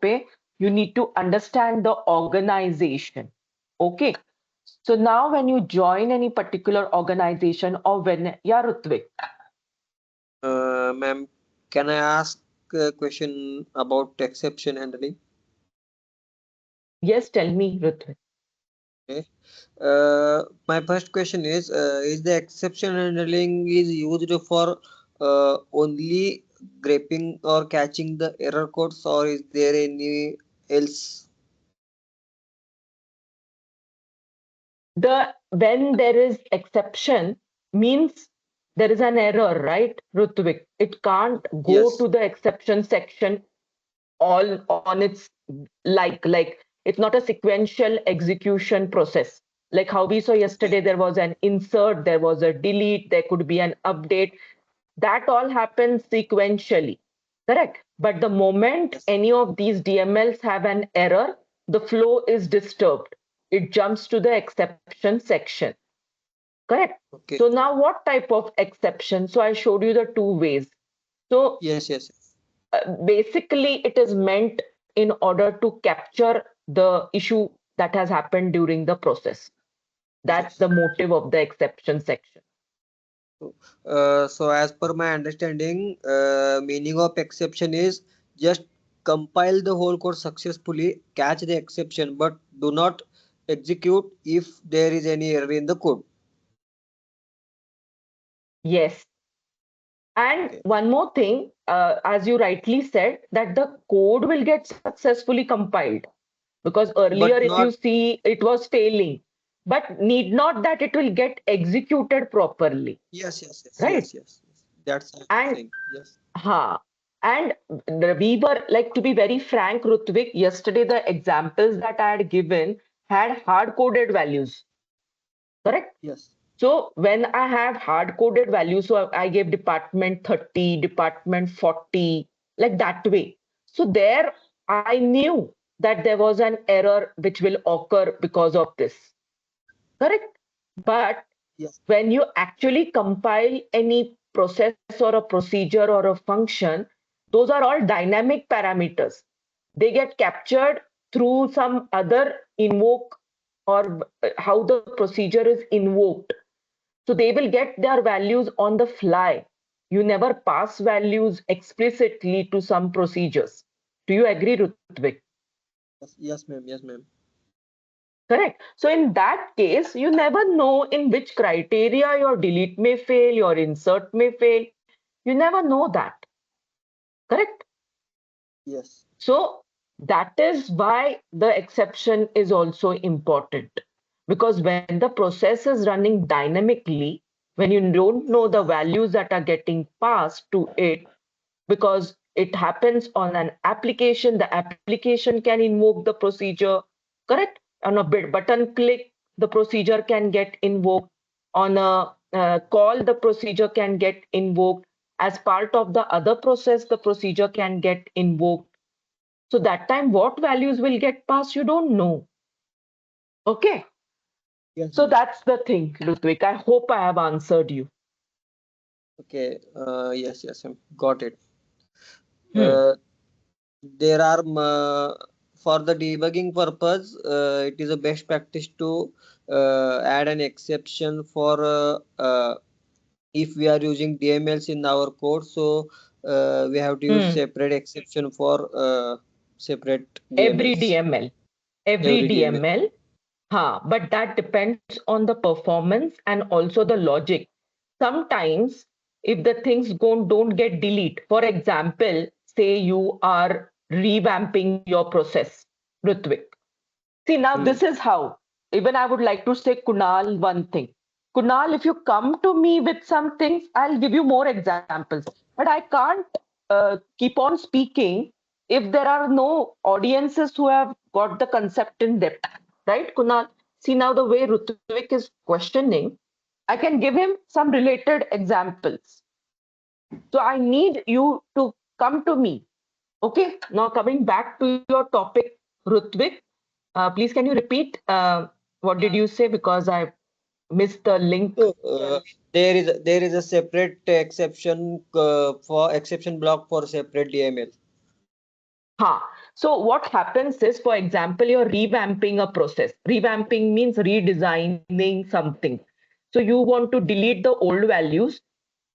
पे you need to understand the organization. Okay. So now when you join any particular organization or when, yeah, Rutvik. Ma'am, can I ask a question about exception handling? Yes, tell me, Rutvik. Okay. My first question is the exception handling is used for only grabbing or catching the error codes, or is there any else? When there is exception means there is an error, right, Rutvik? It can't go Yes. to the exception section all on its like it's not a sequential execution process. Like how we saw Okay. yesterday, there was an insert, there was a delete, there could be an update. That all happens sequentially, correct? But the moment Yes. any of these DMLs have an error, the flow is disturbed. It jumps to the exception section, correct? Okay. So now what type of exception? So I showed you the two ways. So Yes. Yes. basically, it is meant in order to capture the issue that has happened during the process. That's Yes. the motive of the exception section. So as per my understanding, meaning of exception is just compile the whole code successfully, catch the exception, but do not execute if there is any error in the code. Yes. And Okay. one more thing, as you rightly said, that the code will get successfully compiled, because earlier, But if you not. see, it was failing, but need not that it will get executed properly, Yes. Yes. Yes. right? Yes. Yes. That's I'm And saying. Yes. ha, and we were like, to be very frank, Rutvik, yesterday the examples that I had given had hard coded values, correct? Yes. So when I have hard coded values, so I gave department 30, department 40, like that way. So there I knew that there was an error which will occur because of this, correct? But Yes. when you actually compile any process or a procedure or a function, those are all dynamic parameters. They get captured through some other invoke, or how the procedure is invoked. So they will get their values on the fly. You never pass values explicitly to some procedures. Do you agree, Rutvik? Yes. Yes, ma'am. Yes, ma'am. Correct. So in that case, you never know in which criteria your delete may fail, your insert may fail. You never know that. Correct. Yes. So that is why the exception is also important. Because when the process is running dynamically, when you don't know the values that are getting passed to it, because it happens on an application, the application can invoke the procedure, correct? On a button click, the procedure can get invoked. On a call, the procedure can get invoked. As part of the other process, the procedure can get invoked. So that time, what values will get passed, you don't know. Okay. Yes, So ma'am. that's the thing, Ludwig. I hope I have answered you. Okay. Yes. Yes, ma'am. Got it. Hmm. Uh, there are for the debugging purpose, it is a best practice to add an exception for if we are using DMLs in our code. So we have to use Hmm. separate exception for separate Every DMLs, DML. Every every DML. DML. But that depends on the performance and also the logic. Sometimes, if the things don't get delete, for example, say you are revamping your process, Rutvik. See, now Hmm. this is how. Even I would like to say, Kunal, one thing. Kunal, if you come to me with some things, I'll give you more examples. But I can't keep on speaking if there are no audiences who have got the concept in depth. Right, Kunal? See, now the way Rutvik is questioning, I can give him some related examples. So I need you to come to me. Okay, now coming back to your topic, Rutvik, please can you repeat what did you say, because I missed the link. So there is a separate exception for exception block for separate DML. So what happens is, for example, you're revamping a process. Revamping means redesigning something. So you want to delete the old values.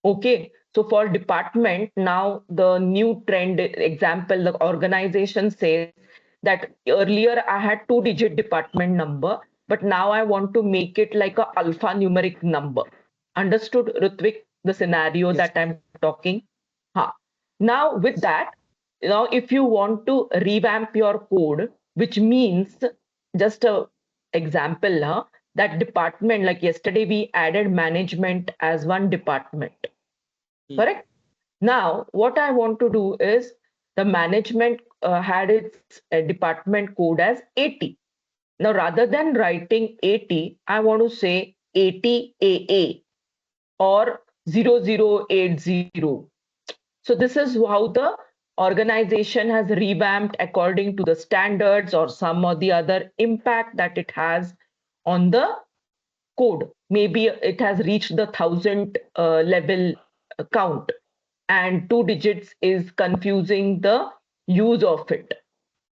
Okay. So for department, now the new trend example, the organization says that earlier I had 2-digit department number, but now I want to make it like a alphanumeric number. Understood, Ritvik, the scenario Yes. that I'm talking? Ha. Now with Yes. that, if you want to revamp your code, which means, just a example, that department, like yesterday we added management as one department, Hmm. correct? Now what I want to do is, the management had its department code as 80. Now rather than writing 80, I want to say 80AA or 0080. So this is how the organization has revamped according to the standards or some or the other impact that it has on the code. Maybe it has reached the 1,000 level count, and 2 digits is confusing the use of it.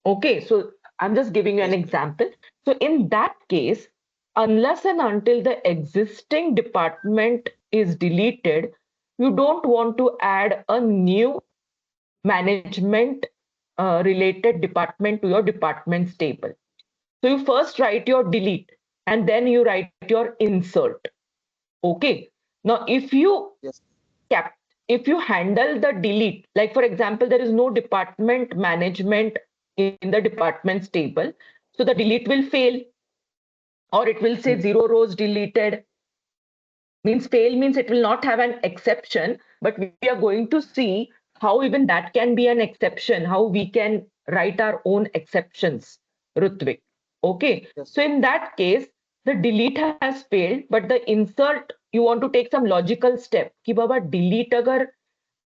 Okay, so I'm just giving you an Yes, ma'am. example. So in that case, unless and until the existing department is deleted, you don't want to add a new management related department to your department's table. So you first write your delete and then you write your insert. Okay. Now, Yes. cap if you handle the delete, like for example, there is no department management in the department's table, so the delete will fail, or it will say Hmm. 0 rows deleted. Means fail means it will not have an exception, but we are going to see how even that can be an exception, how we can write our own exceptions, Rutvik. Okay, Yes. so in that case, the delete has failed, but the insert, you want to take some logical step कि बाबा delete अगर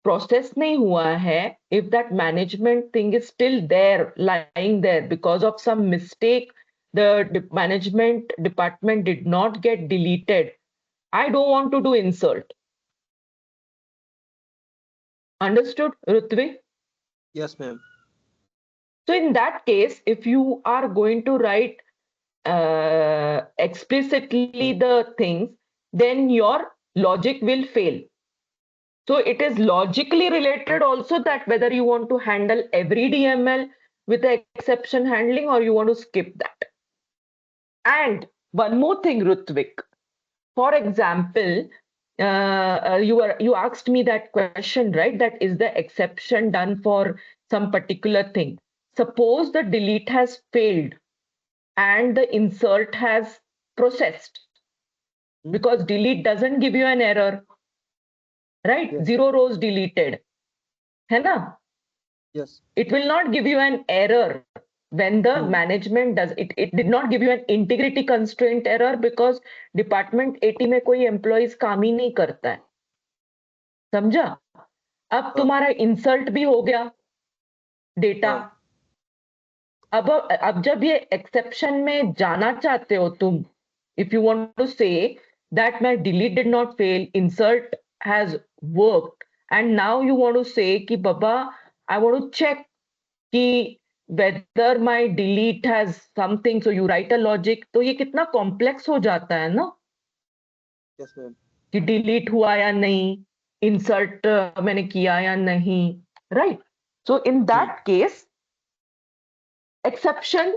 process नहीं हुआ है, if that management thing is still there lying there because of some mistake, the management department did not get deleted, I don't want to do insult. Understood, Rutvi? Yes, ma'am. So in that case, if you are going to write explicitly the things, then your logic will fail. So it is logically related also, that whether you want to handle every DML with the exception handling or you want to skip that. And one more thing, Rutvik. For example, you asked me that question, right? That is the exception done for some particular thing. Suppose the delete has failed and the insert has processed, Hmm. because delete doesn't give you an error, right? Yes. 0 rows deleted, है ना? Yes. It will not give you an error when the Hmm. management does it. It did not give you an integrity constraint error because department 80 में कोई employees काम ही नहीं करता है, समझा? अब हाँ. तुम्हारा इंसल्ट भी हो गया डेटा। हाँ. अब जब ये एक्सेप्शन में जाना चाहते हो तुम, if you want to say that my delete did not fail, insert has worked, and now you want to say कि बाबा आई वांट टू चेक कि whether my delete has something, so you write a logic, तो ये कितना complex हो जाता है ना, Yes, ma'am. कि डिलीट हुआ या नहीं, इंसर्ट मैंने किया या नहीं, right? So in Hmm. That case, exception,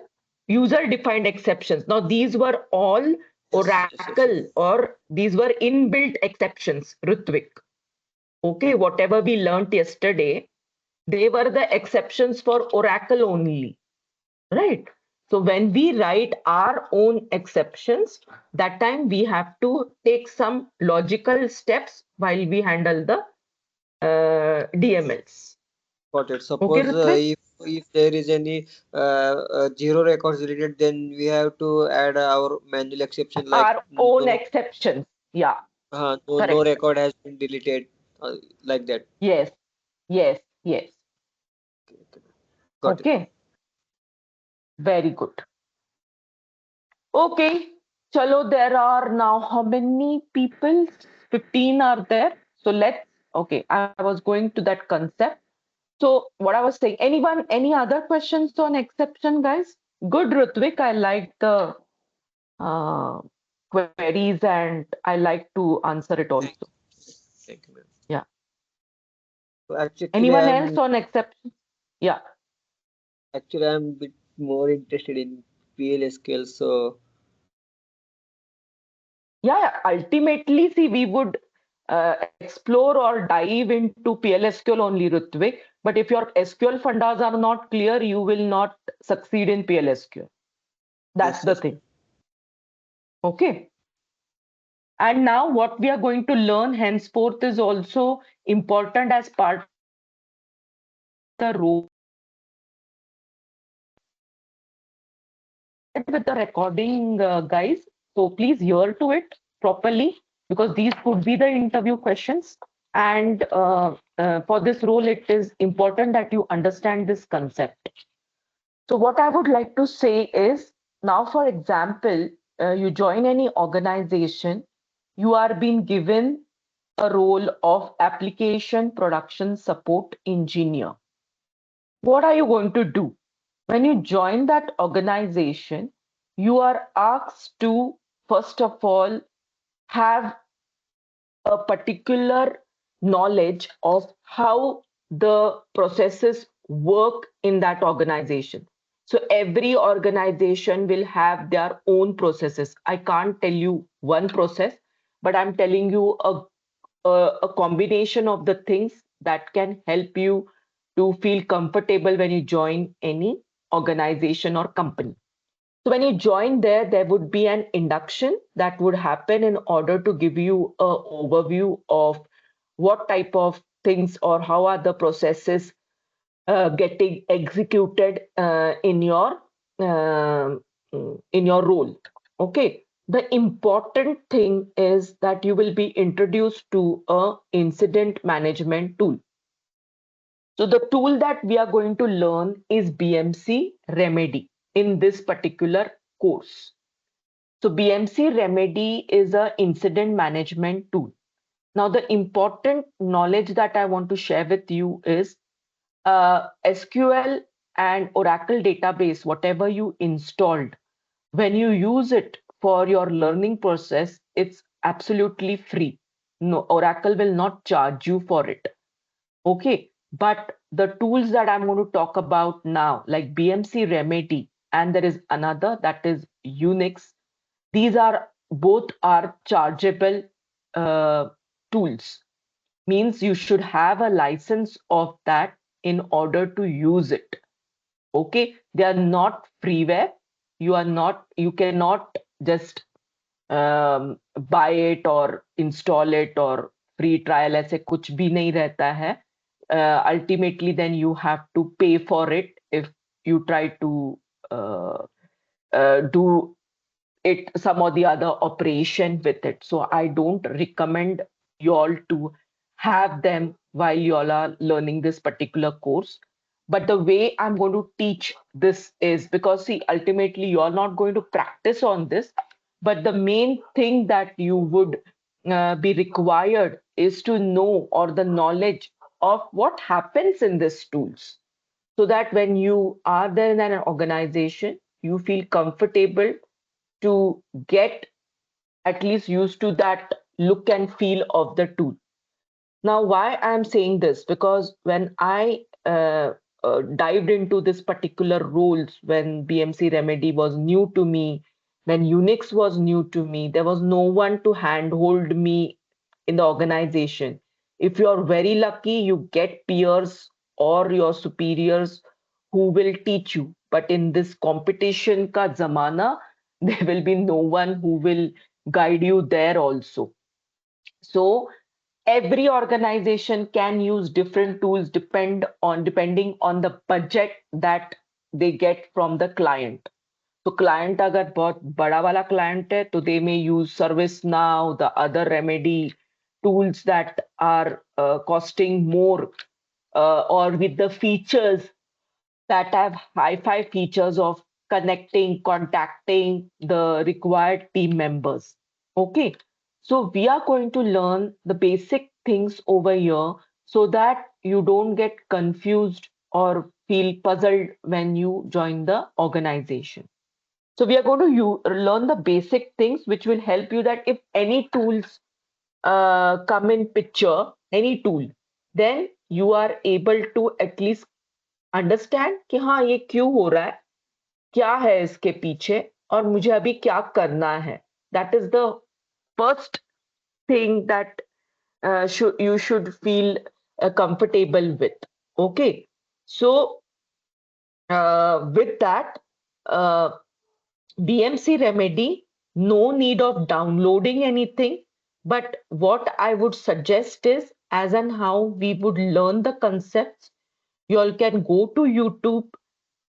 user defined exceptions. Now, these were all Yes. Yes. Yes. Oracle, or these were inbuilt exceptions, Rutvik. Okay, whatever we learnt yesterday, they were the exceptions for Oracle only, right? So when we write our own exceptions, that time we have to take some logical steps while we handle the DMLs. Got it. Okay, Suppose Rutvik? if there is any zero records deleted, then we have to add our manual exception like Our own no, exceptions. Yeah, no correct. record has been deleted, like that. Yes, yes, yes. Okay, okay. Got it. Okay, very good. Okay, chalo, there are now how many people? 15 are there. So let's, okay, I was going to that concept. So what I was saying, any other questions on exception, guys? Good, Rutvik. I like the uh, queries and I like to answer it Thank also. you. Thank you, ma'am. Yeah. So actually, Anyone else on exception? Yeah. I'm a bit more interested in PLSQL. So Yeah, yeah. Ultimately, see, we would explore or dive into PLSQL only, Rutvik. But if your SQL fundas are not clear, you will not succeed in PLSQL. That's yes, the yes, thing. Okay. And now what we are going to learn henceforth is also important as part of the role ahead with the recording, guys. So please hear to it properly because these could be the interview questions. And for this role, it is important that you understand this concept. So what I would like to say is now, for example, you join any organization, you are being given a role of application production support engineer. What are you going to do? When you join that organization, you are asked to, first of all, have a particular knowledge of how the processes work in that organization. So every organization will have their own processes. I can't tell you one process, but I'm telling you a combination of the things that can help you to feel comfortable when you join any organization or company. So when you join there, there would be an induction that would happen in order to give you an overview of what type of things or how are the processes getting executed um, in your role. Okay. The important thing is that you will be introduced to a incident management tool. So the tool that we are going to learn is BMC Remedy in this particular course. So BMC Remedy is a incident management tool. Now the important knowledge that I want to share with you is SQL and Oracle database, whatever you installed, when you use it for your learning process, it's absolutely free. No, Oracle will not charge you for it. Okay, but the tools that I'm going to talk about now, like BMC Remedy, and there is another that is Unix. These are both are chargeable uh, tools. Means you should have a license of that in order to use it. Okay, they are not freeware. You cannot just buy it or install it or free trial ऐसे कुछ भी नहीं रहता है. Ultimately then you have to pay for it if you try to do it some or the other operation with it. So I don't recommend you all to have them while you all are learning this particular course. But the way I'm going to teach this is because, see, ultimately you're not going to practice on this, but the main thing that you would be required is to know or the knowledge of what happens in these tools so that when you are there in an organization, you feel comfortable to get at least used to that look and feel of the tool. Now, why I'm saying this? Because when I dived into this particular roles, when BMC Remedy was new to me, when Unix was new to me, there was no one to handhold me in the organization. If you're very lucky, you get peers or your superiors who will teach you. But in this competition ka zamana, there will be no one who will guide you there also. So every organization can use different tools depending on the budget that they get from the client. तो client अगर बहुत बड़ा वाला client है तो they may use ServiceNow, the other remedy tools that are costing more or with the features that have hi-fi features of connecting, contacting the required team members. Okay, so we are going to learn the basic things over here so that you don't get confused or feel puzzled when you join the organization. So we are going to learn the basic things which will help you that if any tools come in picture, any tool, then you are able to at least understand कि हाँ ये क्यों हो रहा है, क्या है इसके पीछे और मुझे अभी क्या करना है. That is the first thing that you should feel comfortable with. Okay, so with that, uh, BMC remedy, no need of downloading anything. But what I would suggest is, as and how we would learn the concepts, you all can go to YouTube,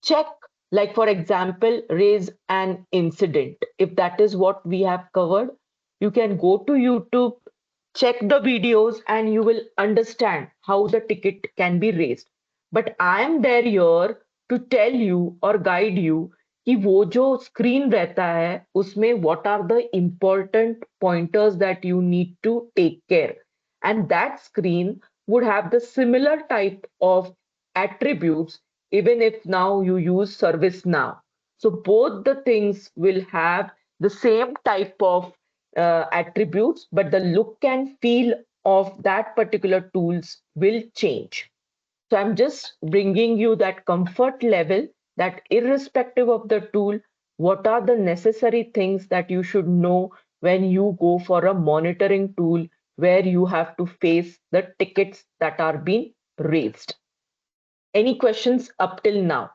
check, like for example, raise an incident. If that is what we have covered, you can go to YouTube, check the videos, and you will understand how the ticket can be raised. But I am there here to tell you or guide you कि वो जो screen रहता है उसमें what are the important pointers that you need to take care, and that screen would have the similar type of attributes even if now you use ServiceNow. So both the things will have the same type of attributes, but the look and feel of that particular tools will change. So I'm just bringing you that comfort level that irrespective of the tool, what are the necessary things that you should know when you go for a monitoring tool where you have to face the tickets that are being raised. Any questions up till now?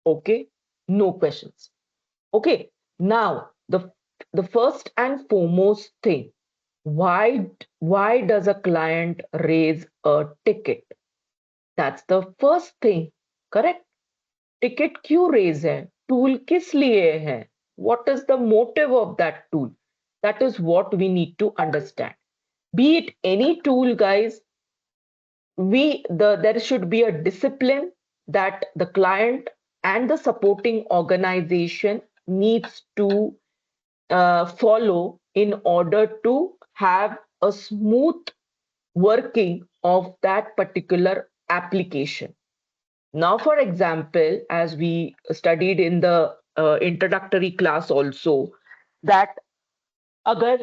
Okay, no questions. Okay, now the first and foremost thing, why does a client raise a ticket? That's the first thing, correct? Ticket क्यों raise है? Tool किस लिए है? What is the motive of that tool? That is what we need to understand. Be it any tool, guys, there should be a discipline that the client and the supporting organization needs to follow in order to have a smooth working of that particular application. Now, for example, as we studied in the introductory class also, that agar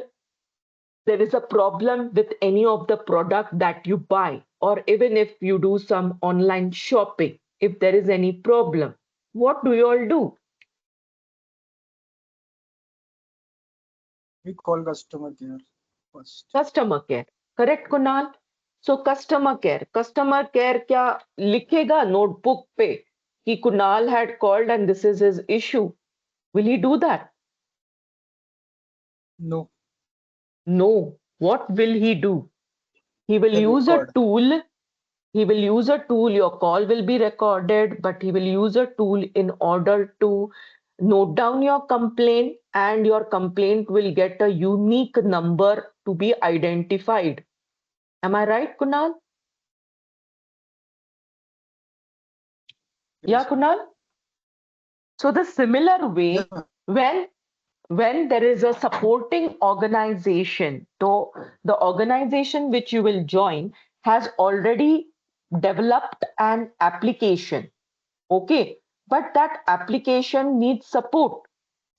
there is a problem with any of the product that you buy, or even if you do some online shopping, if there is any problem, what do you all do? We call customer care first. Customer care, correct Kunal? So customer care क्या लिखेगा notebook पे कि Kunal had called and this is his issue? Will he do that? No. No. What will he do? He will They'll use a record. tool. He will use a tool. Your call will be recorded, but he will use a tool in order to note down your complaint, and your complaint will get a unique number to be identified. Am I right, Kunal? Yeah, Yes. Kunal? So the similar way, Yeah. when there is a supporting organization, so the organization which you will join has already developed an application, okay, but that application needs support.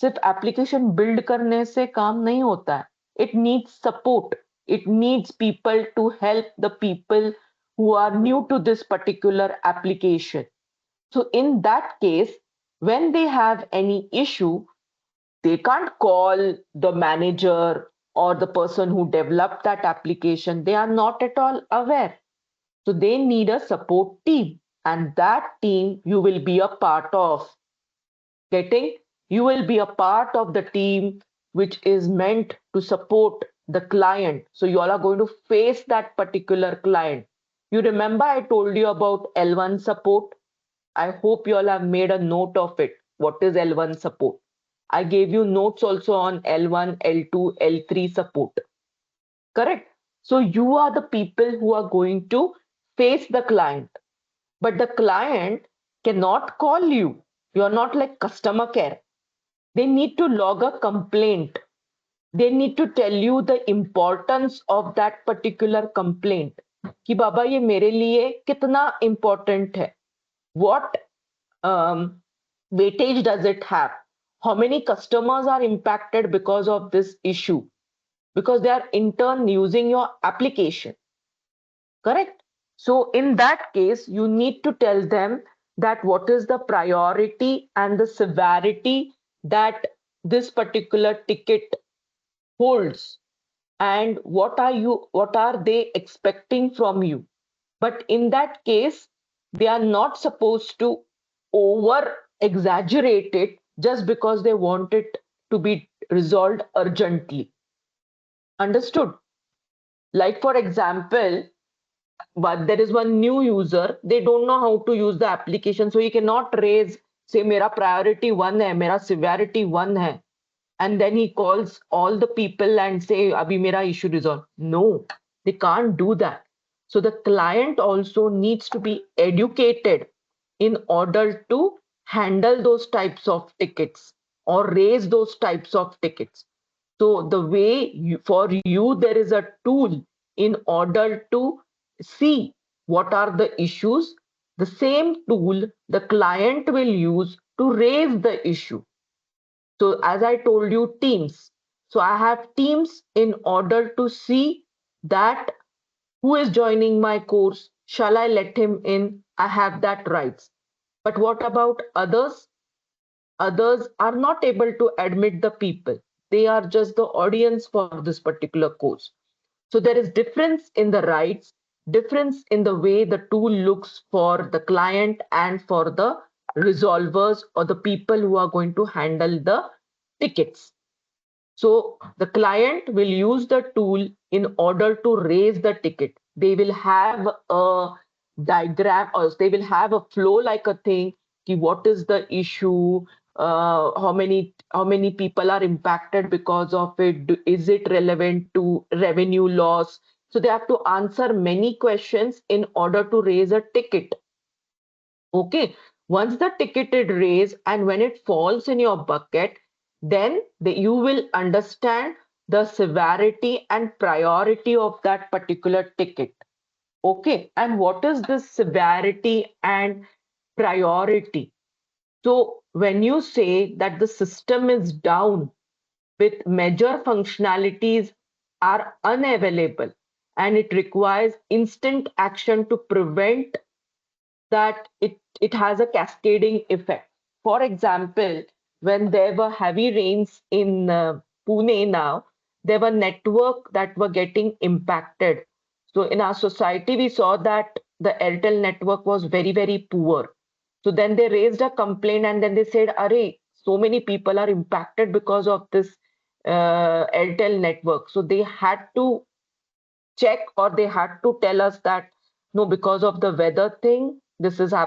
सिर्फ application build करने से काम नहीं होता है. It needs support. It needs people to help the people who are new to this particular application. So in that case, when they have any issue, they can't call the manager or the person who developed that application. They are not at all aware. So they need a support team, and that team you will be a part of. Getting? You will be a part of the team which is meant to support the client. So you all are going to face that particular client. You remember I told you about L1 support? I hope you all have made a note of it. What is L1 support? I gave you notes also on L1, L2, L3 support. Correct? So you are the people who are going to face the client. But the client cannot call you. You are not like customer care. they need to log a complaint. They need to tell you the importance of that particular complaint. कि बाबा ये मेरे लिए कितना important है. What weightage does it have? How many customers are impacted because of this issue? Because they are in turn using your application. Correct? So in that case, you need to tell them that what is the priority and the severity that this particular ticket holds, and what are they expecting from you. But in that case, they are not supposed to over exaggerate it just because they want it to be resolved urgently. Understood? Like for example, but there is one new user, they don't know how to use the application, so he cannot raise, say, mera priority 1 hai, mera severity 1 hai, and then he calls all the people and say abhi mera issue resolved. No, they can't do that. So the client also needs to be educated in order to handle those types of tickets or raise those types of tickets. So the way for you, there is a tool in order to see what are the issues. The same tool the client will use to raise the issue. So as I told you, teams. So I have teams in order to see that who is joining my course. Shall I let him in? I have that rights. But what about others? Others are not able to admit the people. They are just the audience for this particular course. So there is difference in the rights, difference in the way the tool looks for the client and for the resolvers or the people who are going to handle the tickets. So the client will use the tool in order to raise the ticket. They will have a diagram, or they will have a flow like a thing. What is the issue? How many people are impacted because of it? Is it relevant to revenue loss? So they have to answer many questions in order to raise a ticket. Okay, once the ticket is raised and when it falls in your bucket, then you will understand the severity and priority of that particular ticket. Okay, and what is this severity and priority? So when you say that the system is down with major functionalities are unavailable and it requires instant action to prevent that, it has a cascading effect. For example, when there were heavy rains in Pune now, there were network that were getting impacted. So in our society, we saw that the Airtel network was very, very poor. So then they raised a complaint and then they said, Arey, so many people are impacted because of this Airtel network. So they had to check, or they had to tell us that no, because of the weather thing, this is happening.